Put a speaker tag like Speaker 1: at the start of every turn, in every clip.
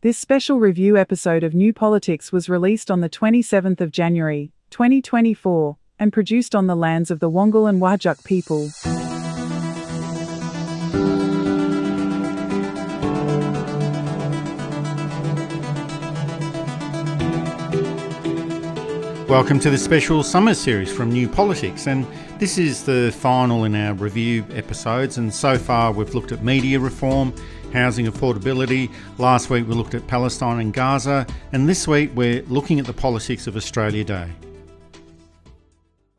Speaker 1: This special review episode of New Politics was released on the 27th of January, 2024, and produced on the lands of the Wangal and Whadjuk people.
Speaker 2: Welcome to the special summer series from New Politics, and this is the final in our review episodes, and so far we've looked at media reform, housing affordability. Last week we looked at Palestine and Gaza, and this week we're looking at the politics of Australia Day.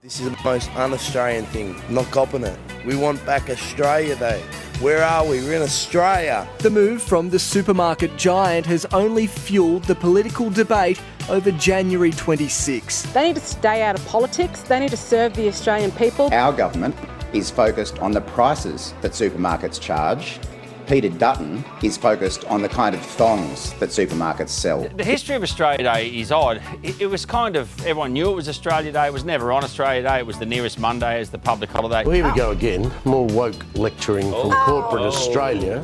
Speaker 3: This is the most un-Australian thing, not copping it. We want back Australia Day. Where are we? We're in Australia.
Speaker 4: The move from the supermarket giant has only fueled the political debate over January 26.
Speaker 5: They need to stay out of politics. They need to serve the Australian people.
Speaker 6: Our government is focused on the prices that supermarkets charge. Peter Dutton is focused on the kind of thongs that supermarkets sell.
Speaker 7: The history of Australia Day is odd. It was kind of, everyone knew it was Australia Day. It was never on Australia Day. It was the nearest Monday as the public holiday.
Speaker 8: Well, here we go again. More woke lecturing from corporate Australia.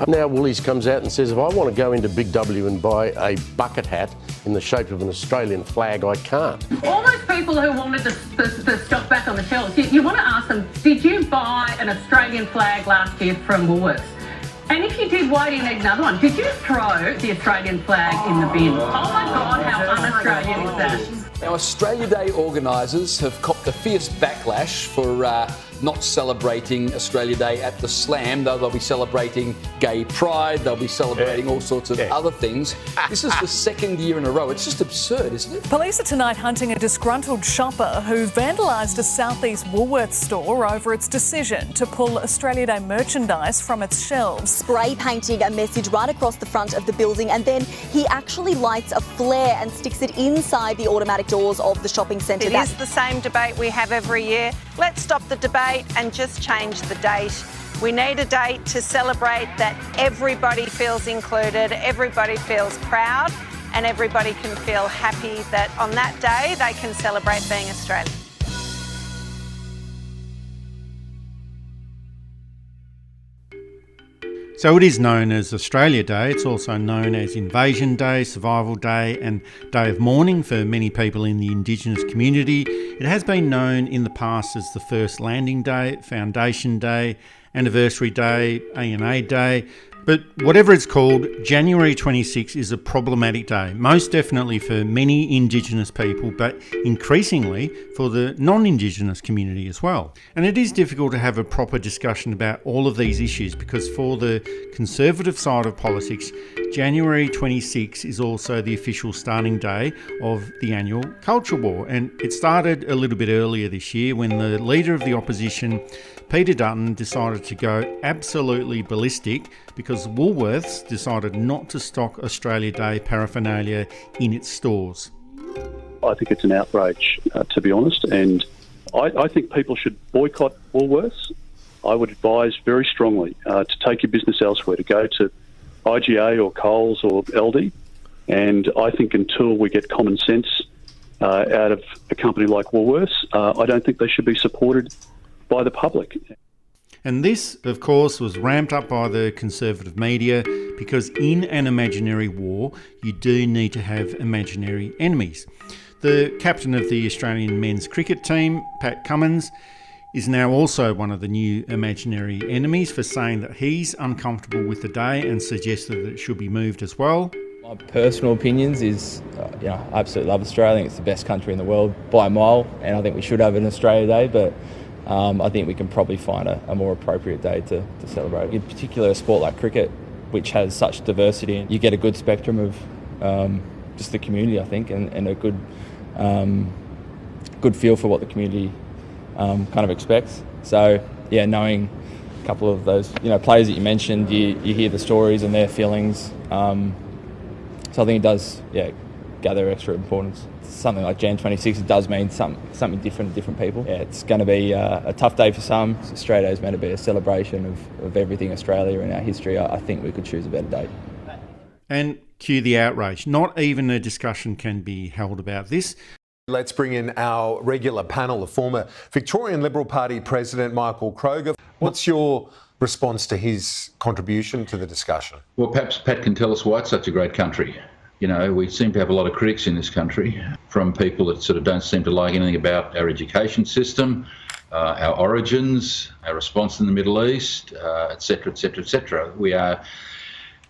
Speaker 8: Now Woolies comes out and says, if I want to go into Big W and buy a bucket hat in the shape of an Australian flag, I can't.
Speaker 9: All those people who wanted the stock back on the shelves, you want to ask them, did you buy an Australian flag last year from Woolworths? And if you did, why do you need another one? Did you throw the Australian flag in the bin? Oh my God, how un-Australian is that?
Speaker 10: Now, Australia Day organisers have copped a fierce backlash for not celebrating Australia Day at the Slam, though they'll be celebrating gay pride, they'll be celebrating all sorts of other things. This is the second year in a row. It's just absurd, isn't it?
Speaker 11: Police are tonight hunting a disgruntled shopper who vandalised a southeast Woolworths store over its decision to pull Australia Day merchandise from its shelves.
Speaker 12: Spray painting a message right across the front of the building, and then he actually lights a flare and sticks it inside the automatic doors of the shopping centre.
Speaker 13: It is the same debate we have every year. Let's stop the debate and just change the date. We need a date to celebrate that everybody feels included, everybody feels proud, and everybody can feel happy that on that day they can celebrate being Australian.
Speaker 2: So it is known as Australia Day. It's also known as Invasion Day, Survival Day and Day of Mourning for many people in the Indigenous community. It has been known in the past as the First Landing Day, Foundation Day, Anniversary Day, A&A Day. But whatever it's called, January 26 is a problematic day, most definitely for many Indigenous people, but increasingly for the non-Indigenous community as well. And it is difficult to have a proper discussion about all of these issues because for the conservative side of politics, January 26 is also the official starting day of the annual culture war. And it started a little bit earlier this year when the leader of the opposition, Peter Dutton, decided to go absolutely ballistic because Woolworths decided not to stock Australia Day paraphernalia in its stores.
Speaker 14: I think it's an outrage, to be honest, and I think people should boycott Woolworths. I would advise very strongly to take your business elsewhere, to go to IGA or Coles or Aldi, and I think until we get common sense out of a company like Woolworths, I don't think they should be supported by the public.
Speaker 2: And this, of course, was ramped up by the conservative media because in an imaginary war, you do need to have imaginary enemies. The captain of the Australian men's cricket team, Pat Cummins, is now also one of the new imaginary enemies for saying that he's uncomfortable with the day and suggested that it should be moved as well.
Speaker 15: My personal opinions is, I absolutely love Australia. I think it's the best country in the world by a mile, and I think we should have an Australia Day, but I think we can probably find a more appropriate day to celebrate. In particular, a sport like cricket, which has such diversity, and you get a good spectrum of just the community, I think, and a good feel for what the community kind of expects. So, yeah, knowing a couple of those players that you mentioned, you hear the stories and their feelings. So I think it does, gather extra importance. Something like Jan 26, it does mean something different to different people. Yeah, it's going to be a tough day for some. Australia Day is meant to be a celebration of everything Australia and our history. I think we could choose a better date.
Speaker 2: And cue the outrage. Not even a discussion can be held about this.
Speaker 16: Let's bring in our regular panel, the former Victorian Liberal Party President Michael Kroger. What's your response to his contribution to the discussion?
Speaker 17: Well, perhaps Pat can tell us why it's such a great country. You know, we seem to have a lot of critics in this country, from people that sort of don't seem to like anything about our education system, our origins, our response in the Middle East, et cetera, et cetera, et cetera. We are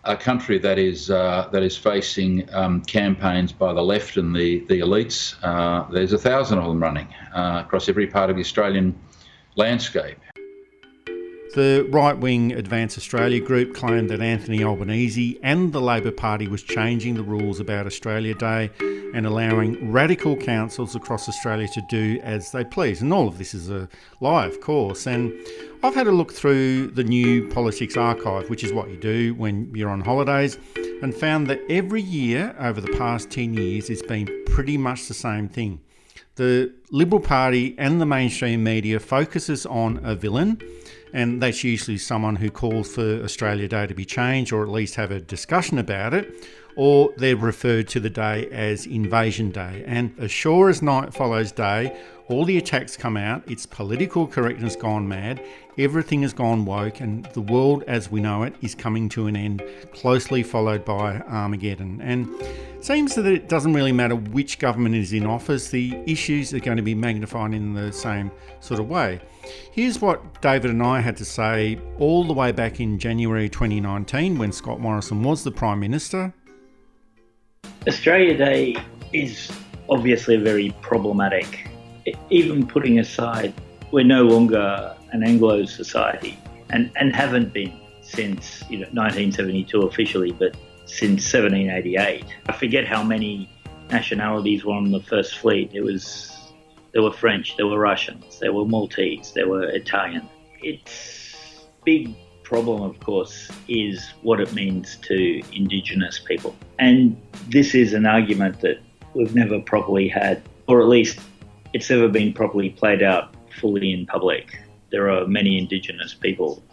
Speaker 17: a country that is facing campaigns by the left and the elites. There's 1,000 of them running across every part of the Australian landscape.
Speaker 2: The right-wing Advance Australia group claimed that Anthony Albanese and the Labor Party was changing the rules about Australia Day and allowing radical councils across Australia to do as they please. And all of this is a lie, of course. And I've had a look through the New Politics archive, which is what you do when you're on holidays, and found that every year over the past 10 years it's been pretty much the same thing. The Liberal Party and the mainstream media focuses on a villain, and that's usually someone who calls for Australia Day to be changed, or at least have a discussion about it, or they're referred to the day as Invasion Day. And as sure as night follows day, all the attacks come out, it's political correctness gone mad, everything has gone woke, and the world as we know it is coming to an end, closely followed by Armageddon. And it seems that it doesn't really matter which government is in office, the issues are going to be magnified in the same sort of way. Here's what David and I had to say all the way back in January 2019 when Scott Morrison was the Prime Minister.
Speaker 18: Australia Day is obviously very problematic. Even putting aside, we're no longer an Anglo society and haven't been since 1972 officially, but since 1788. I forget how many nationalities were on the first fleet. There were French, there were Russians, there were Maltese, there were Italian. Its big problem, of course, is what it means to Indigenous people. And this is an argument that we've never properly had, or at least it's never been properly played out fully in public. There are many Indigenous people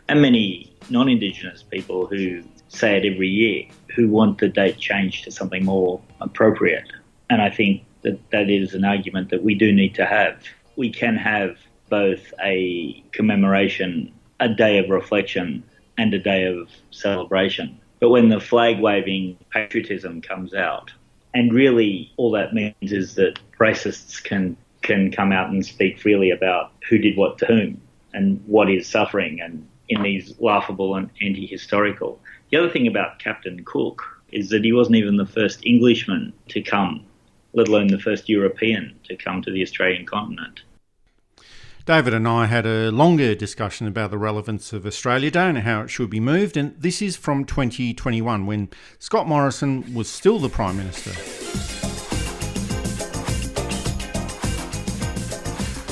Speaker 18: and many non-Indigenous people who say it every year, who want the date changed to something more appropriate. And I think that is an argument that we do need to have. We can have both a commemoration, a day of reflection, and a day of celebration. But when the flag-waving patriotism comes out, and really all that means is that racists can come out and speak freely about who did what to whom and what is suffering, and in these laughable and anti-historical. The other thing about Captain Cook is that he wasn't even the first Englishman to come, let alone the first European to come to the Australian continent.
Speaker 2: David and I had a longer discussion about the relevance of Australia Day and how it should be moved, and this is from 2021 when Scott Morrison was still the Prime Minister.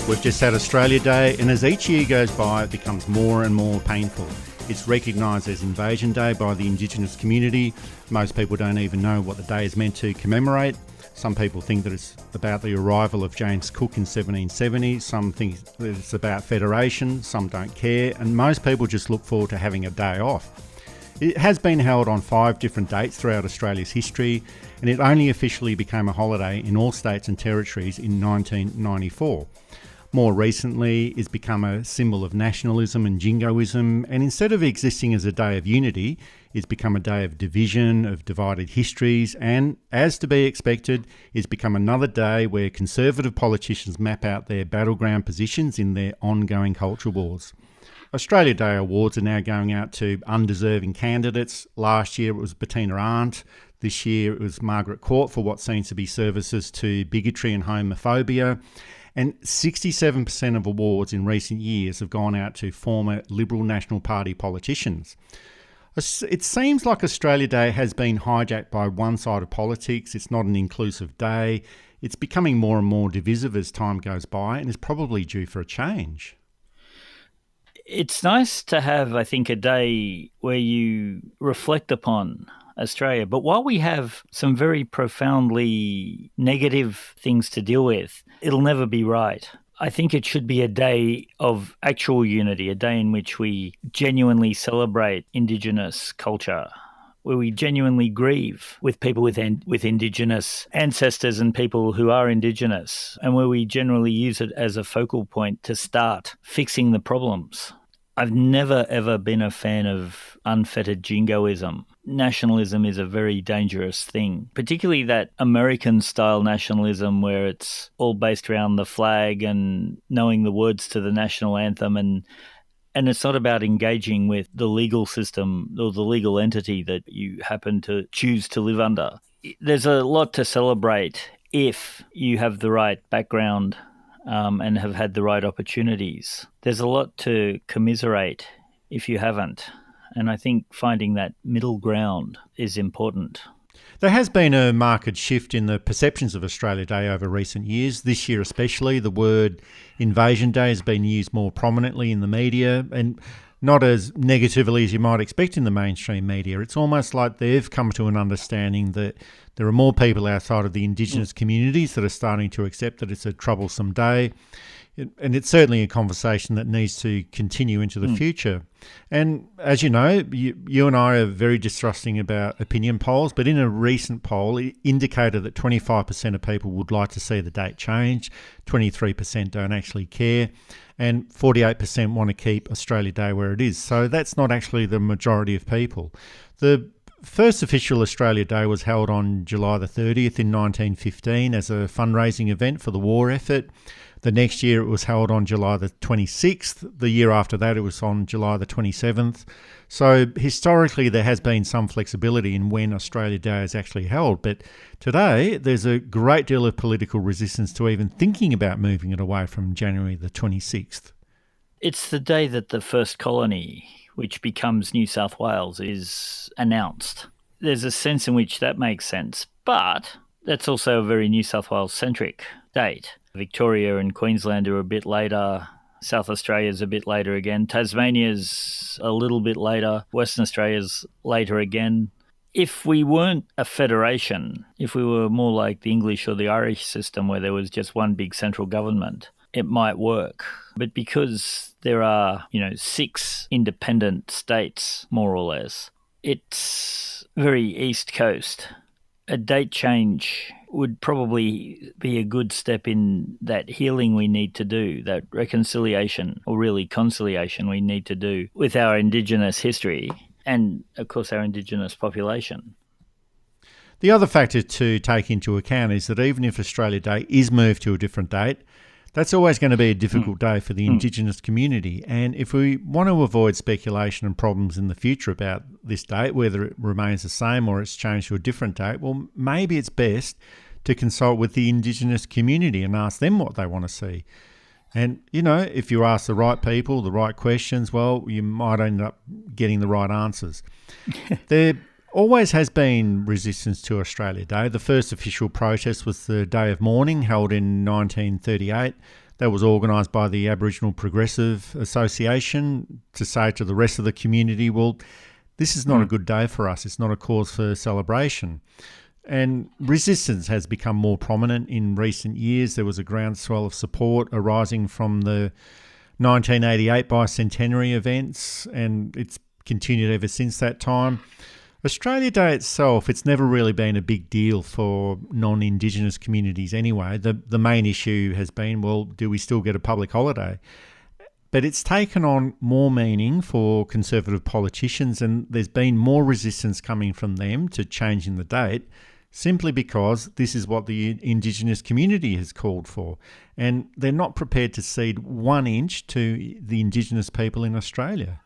Speaker 2: We've just had Australia Day, and as each year goes by, it becomes more and more painful. It's recognised as Invasion Day by the Indigenous community. Most people don't even know what the day is meant to commemorate. Some people think that it's about the arrival of James Cook in 1770. Some think that it's about federation. Some don't care. And most people just look forward to having a day off. It has been held on 5 different dates throughout Australia's history, and it only officially became a holiday in all states and territories in 1994. More recently, it's become a symbol of nationalism and jingoism, and instead of existing as a day of unity, it's become a day of division, of divided histories, and, as to be expected, it's become another day where conservative politicians map out their battleground positions in their ongoing culture wars. Australia Day awards are now going out to undeserving candidates. Last year it was Bettina Arndt. This year it was Margaret Court for what seems to be services to bigotry and homophobia. And 67% of awards in recent years have gone out to former Liberal National Party politicians. It seems like Australia Day has been hijacked by one side of politics. It's not an inclusive day. It's becoming more and more divisive as time goes by, and is probably due for a change.
Speaker 19: It's nice to have, I think, a day where you reflect upon Australia. But while we have some very profoundly negative things to deal with, it'll never be right. I think it should be a day of actual unity, a day in which we genuinely celebrate Indigenous culture, where we genuinely grieve with people with Indigenous ancestors and people who are Indigenous, and where we generally use it as a focal point to start fixing the problems. I've never, ever been a fan of unfettered jingoism. Nationalism is a very dangerous thing, particularly that American-style nationalism where it's all based around the flag and knowing the words to the national anthem, and it's not about engaging with the legal system or the legal entity that you happen to choose to live under. There's a lot to celebrate if you have the right background and have had the right opportunities. There's a lot to commiserate if you haven't. And I think finding that middle ground is important.
Speaker 2: There has been a marked shift in the perceptions of Australia Day over recent years. This year especially, the word Invasion Day has been used more prominently in the media, and not as negatively as you might expect in the mainstream media. It's almost like they've come to an understanding that there are more people outside of the Indigenous communities that are starting to accept that it's a troublesome day. And it's certainly a conversation that needs to continue into the future. And as you know, you and I are very distrusting about opinion polls, but in a recent poll, it indicated that 25% of people would like to see the date changed, 23% don't actually care, and 48% want to keep Australia Day where it is. So that's not actually the majority of people. The first official Australia Day was held on July the 30th in 1915 as a fundraising event for the war effort. The next year it was held on July the 26th. The year after that it was on July the 27th. So historically there has been some flexibility in when Australia Day is actually held. But today there's a great deal of political resistance to even thinking about moving it away from January the 26th.
Speaker 19: It's the day that the first colony, which becomes New South Wales, is announced. There's a sense in which that makes sense, but that's also a very New South Wales-centric date. Victoria and Queensland are a bit later. South Australia's a bit later again. Tasmania's a little bit later. Western Australia's later again. If we weren't a federation, if we were more like the English or the Irish system where there was just one big central government, it might work. But because there are, 6 independent states, more or less, it's very East Coast. A date change would probably be a good step in that healing we need to do, that reconciliation, or really conciliation we need to do with our Indigenous history and, of course, our Indigenous population.
Speaker 2: The other factor to take into account is that even if Australia Day is moved to a different date, that's always going to be a difficult day for the Indigenous community. And if we want to avoid speculation and problems in the future about this date, whether it remains the same or it's changed to a different date, well, maybe it's best to consult with the Indigenous community and ask them what they want to see. And, if you ask the right people, the right questions, well, you might end up getting the right answers. There always has been resistance to Australia Day. The first official protest was the Day of Mourning, held in 1938. That was organised by the Aboriginal Progressive Association to say to the rest of the community, well, this is not a good day for us. It's not a cause for celebration. And resistance has become more prominent in recent years. There was a groundswell of support arising from the 1988 bicentenary events, and it's continued ever since that time. Australia Day itself, it's never really been a big deal for non-Indigenous communities anyway. The main issue has been, well, do we still get a public holiday? But it's taken on more meaning for Conservative politicians, and there's been more resistance coming from them to changing the date, simply because this is what the Indigenous community has called for. And they're not prepared to cede 1 inch to the Indigenous people in Australia.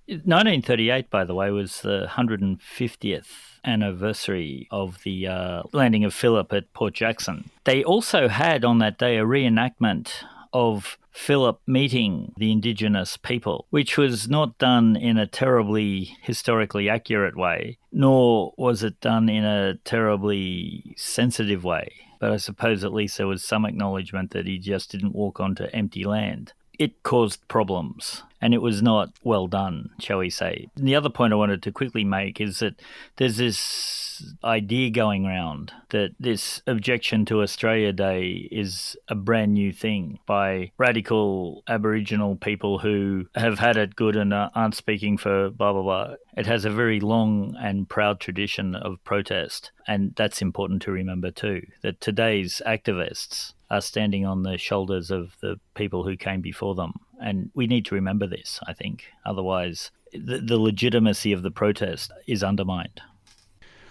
Speaker 19: 1938, by the way, was the 150th anniversary of the landing of Phillip at Port Jackson. They also had on that day a reenactment of Phillip meeting the Indigenous people, which was not done in a terribly historically accurate way, nor was it done in a terribly sensitive way. But I suppose at least there was some acknowledgement that he just didn't walk onto empty land. It caused problems, and it was not well done, shall we say. And the other point I wanted to quickly make is that there's this idea going around that this objection to Australia Day is a brand new thing by radical Aboriginal people who have had it good and aren't speaking for blah, blah, blah. It has a very long and proud tradition of protest, and that's important to remember too, that today's activists are standing on the shoulders of the people who came before them. And we need to remember this, I think. Otherwise, the legitimacy of the protest is undermined.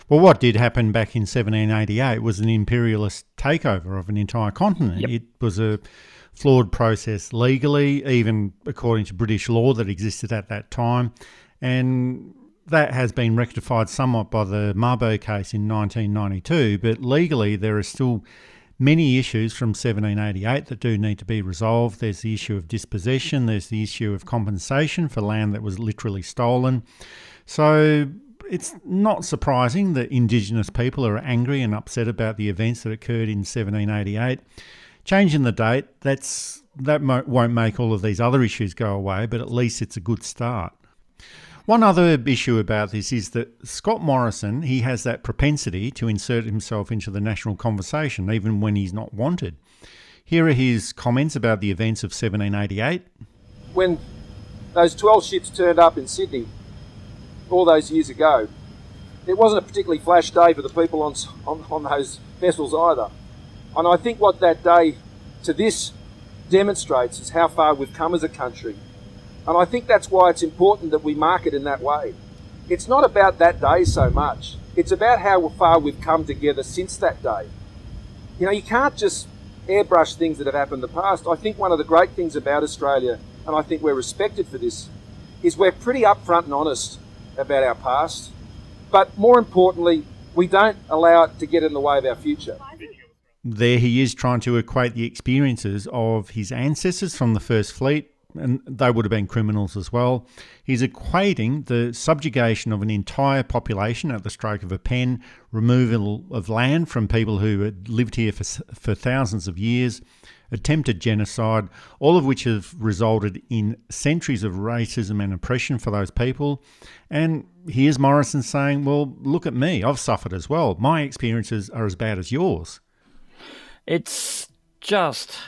Speaker 2: Well, what did happen back in 1788 was an imperialist takeover of an entire continent. Yep. It was a flawed process legally, even according to British law that existed at that time. And that has been rectified somewhat by the Mabo case in 1992, but legally there are still many issues from 1788 that do need to be resolved. There's the issue of dispossession, there's the issue of compensation for land that was literally stolen. So it's not surprising that Indigenous people are angry and upset about the events that occurred in 1788. Changing the date, that won't make all of these other issues go away, but at least it's a good start. One other issue about this is that Scott Morrison, he has that propensity to insert himself into the national conversation, even when he's not wanted. Here are his comments about the events of 1788.
Speaker 20: When those 12 ships turned up in Sydney all those years ago, it wasn't a particularly flash day for the people on those vessels either. And I think what that day to this demonstrates is how far we've come as a country. And I think that's why it's important that we mark it in that way. It's not about that day so much. It's about how far we've come together since that day. You know, you can't just airbrush things that have happened in the past. I think one of the great things about Australia, and I think we're respected for this, is we're pretty upfront and honest about our past. But more importantly, we don't allow it to get in the way of our future.
Speaker 2: There he is trying to equate the experiences of his ancestors from the First Fleet, and they would have been criminals as well. He's equating the subjugation of an entire population at the stroke of a pen, removal of land from people who had lived here for thousands of years, attempted genocide, all of which have resulted in centuries of racism and oppression for those people. And here's Morrison saying, well, look at me, I've suffered as well. My experiences are as bad as yours.
Speaker 19: It's just,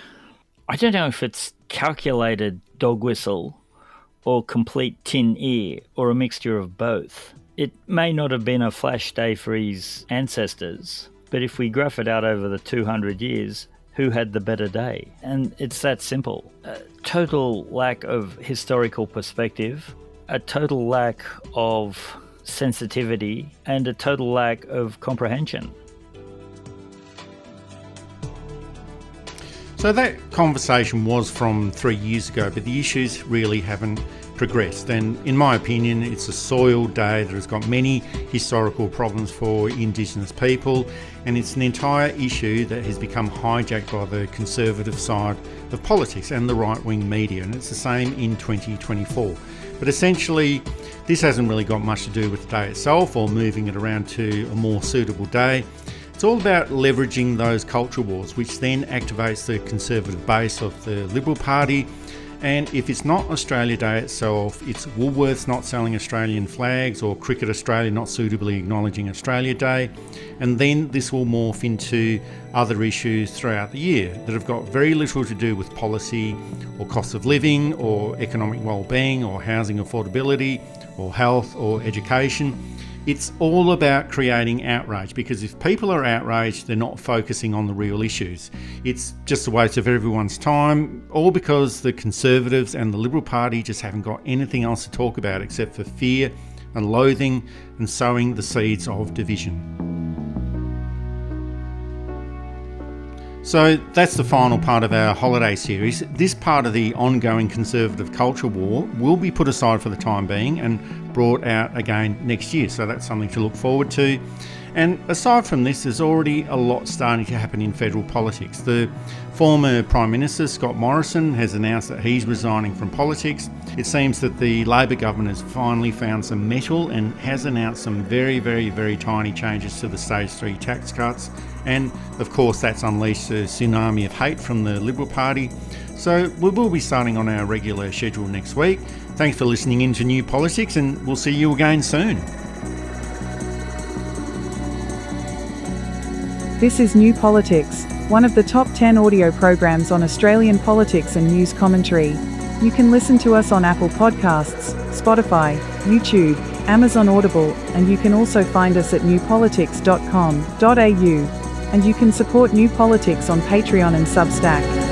Speaker 19: I don't know if it's calculated dog whistle or complete tin ear or a mixture of both. It may not have been a flash day for his ancestors, but if we graph it out over the 200 years, who had the better day? And it's that simple. A total lack of historical perspective, a total lack of sensitivity, and a total lack of comprehension.
Speaker 2: So that conversation was from 3 years ago, but the issues really haven't progressed. And in my opinion, it's a soiled day that has got many historical problems for Indigenous people, and it's an entire issue that has become hijacked by the conservative side of politics and the right-wing media, and it's the same in 2024. But essentially, this hasn't really got much to do with the day itself or moving it around to a more suitable day. It's all about leveraging those culture wars, which then activates the conservative base of the Liberal Party. And if it's not Australia Day itself, it's Woolworths not selling Australian flags or Cricket Australia not suitably acknowledging Australia Day. And then this will morph into other issues throughout the year that have got very little to do with policy or cost of living or economic well-being or housing affordability or health or education. It's all about creating outrage, because if people are outraged, they're not focusing on the real issues. It's just a waste of everyone's time, all because the Conservatives and the Liberal Party just haven't got anything else to talk about except for fear and loathing and sowing the seeds of division. So that's the final part of our holiday series. This part of the ongoing conservative culture war will be put aside for the time being and brought out again next year. So that's something to look forward to. And aside from this, there's already a lot starting to happen in federal politics. The former Prime Minister, Scott Morrison, has announced that he's resigning from politics. It seems that the Labor government has finally found some mettle and has announced some very, very, very tiny changes to the Stage 3 tax cuts. And of course, that's unleashed a tsunami of hate from the Liberal Party. So we will be starting on our regular schedule next week. Thanks for listening in to New Politics, and we'll see you again soon.
Speaker 1: This is New Politics, one of the top 10 audio programs on Australian politics and news commentary. You can listen to us on Apple Podcasts, Spotify, YouTube, Amazon Audible, and you can also find us at newpolitics.com.au. And you can support New Politics on Patreon and Substack.